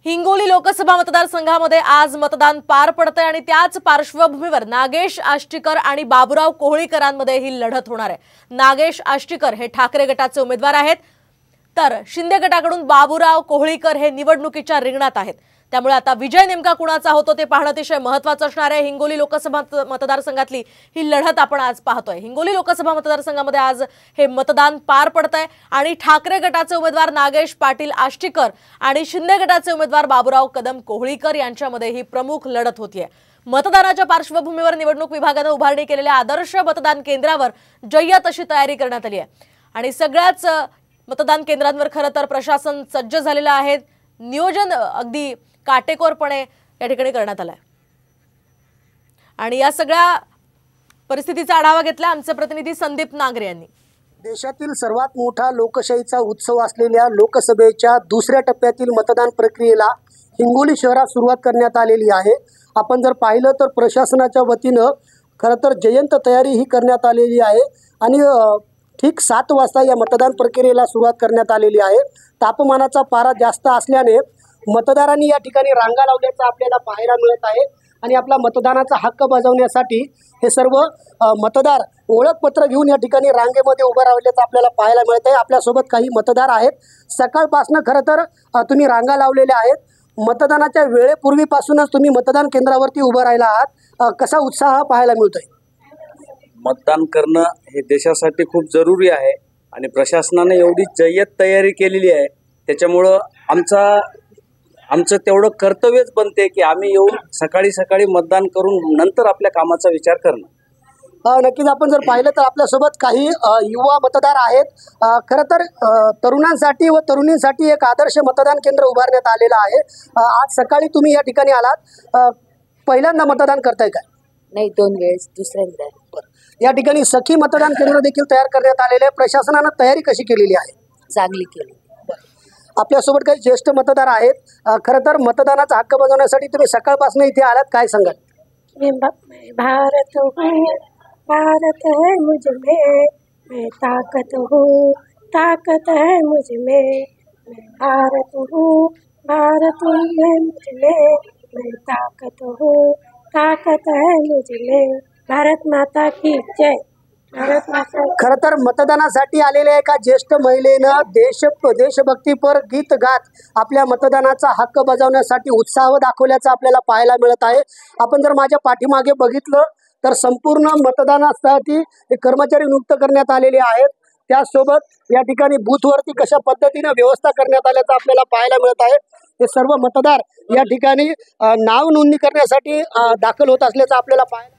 हिंगोली लोकसभा मतदारसंघामध्ये आज मतदान पार पडतंय आणि त्याच पार्श्वभूमीवर नागेश आष्टीकर आणि बाबूराव कोहळीकरांमध्ये ही लढत होणार आहे। नागेश आष्टीकर हे ठाकरे गटाचे उमेदवार आहेत, तर शिंदे गटाकडून बाबूराव कोहळीकर हे निवडणुकीच्या रिंगणात आहेत। त्यामुळे आता विजय नेमका कुणाचा होतो ते पाहणं अतिशय महत्त्वाचं असणार आहे। हिंगोली लोकसभा मतदारसंघातली ही लढत आपण आज पाहतोय। हिंगोली लोकसभा मतदारसंघामध्ये आज हे मतदान पार पडतंय आणि ठाकरे गटाचे उमेदवार नागेश पाटील आष्टीकर आणि शिंदे गटाचे उमेदवार बाबूराव कदम कोहळीकर यांच्यामध्ये ही प्रमुख लढत होतीये। मतदानाच्या पार्श्वभूमीवर निवडणूक विभागाने उभारणी केलेल्या आदर्श मतदान केंद्रावर जय्यत अशी तयारी करण्यात आली आहे आणि सगळ्याच मतदान केंद्रांवर खरं तर प्रशासन सज्ज झालेलं आहे। नियोजन अगदी काटेकोरपणे या ठिकाणी करण्यात आलाय आणि या सगळ्या परिस्थितीचा आढावा घेतला आमचे प्रतिनिधी संदीप नागरे यांनी। देशातील सर्वात मोठा लोकशाहीचा उत्सव असलेल्या लोकसभेच्या दुसऱ्या टप्प्यातील मतदान प्रक्रियेला हिंगोली शहरात सुरुवात करण्यात आलेली आहे। आपण जर पाहिलं तर प्रशासनाच्या वतीनं खरं तर जयंत तयारी ही करण्यात आलेली आहे आणि ठीक 7 वाजता या मतदान प्रक्रियेला सुरुवात करण्यात आलेली आहे। तापमानाचा पारा जास्त असल्याने मतदारांनी या ठिकाणी रांगा लावल्याचं आपल्याला पाहायला मिळत आहे आणि आपला मतदानाचा हक्क बजावण्यासाठी हे सर्व मतदार ओळखपत्र घेऊन या ठिकाणी रांगेमध्ये उभं राहिल्याचं आपल्याला पाहायला मिळत आहे। आपल्यासोबत काही मतदार आहेत। सकाळपासून खरं तर तुम्ही रांगा लावलेल्या आहेत। मतदानाच्या वेळेपूर्वीपासूनच तुम्ही मतदान केंद्रावरती उभं राहिला आहात। कसा उत्साह पाहायला मिळतोय? मतदान करणं हे देशासाठी खूप जरुरी आहे आणि प्रशासनाने एवढी जय्यत तयारी केलेली आहे, त्याच्यामुळं आमचं तेवढं कर्तव्यच बनते की आम्ही येऊन सकाळी सकाळी मतदान करून नंतर आपल्या कामाचा विचार करणं। नक्कीच आपण जर पाहिलं तर आपल्यासोबत काही युवा मतदार आहेत। खरं तर तरुणांसाठी व तरुणींसाठी एक आदर्श मतदान केंद्र उभारण्यात आलेलं आहे। आज सकाळी तुम्ही या ठिकाणी आलात, पहिल्यांदा मतदान करताय काय? नाही, 2 वेळेस दुसऱ्यांदा। या ठिकाणी सखी मतदान केंद्र देखील तयार करण्यात आलेले आहे। प्रशासनानं तयारी कशी केलेली आहे? चांगली केली। आपल्यासोबत काही ज्येष्ठ मतदार आहेत। खरं तर मतदानाचा हक्क बजावण्यासाठी तुम्ही सकाळपासून इथे आलात, काय सांगाल? भारत हूँ, भारत है मुझ में, मैं ताकत हूँ, ताकत है मुझ में, मैं भारत हूँ, भारत है मुझ में, मैं ताकत हूँ, ताकत है मुझ में, भारत माता की जय। खरं तर मतदानासाठी आलेल्या एका ज्येष्ठ महिलेनं देशभक्तीपर गीत गात आपल्या मतदानाचा हक्क बजावण्यासाठी उत्साह दाखवल्याचं आपल्याला पाहायला मिळत आहे। आपण जर माझ्या पाठीमागे बघितलं तर संपूर्ण मतदानासाठी कर्मचारी नियुक्त करण्यात आलेले आहेत। त्यासोबत या ठिकाणी बूथवरती कशा पद्धतीने व्यवस्था करण्यात आल्याचं आपल्याला पाहायला मिळत आहे। हे सर्व मतदार या ठिकाणी नाव नोंदणी करण्यासाठी दाखल होत असल्याचं आपल्याला पाहायला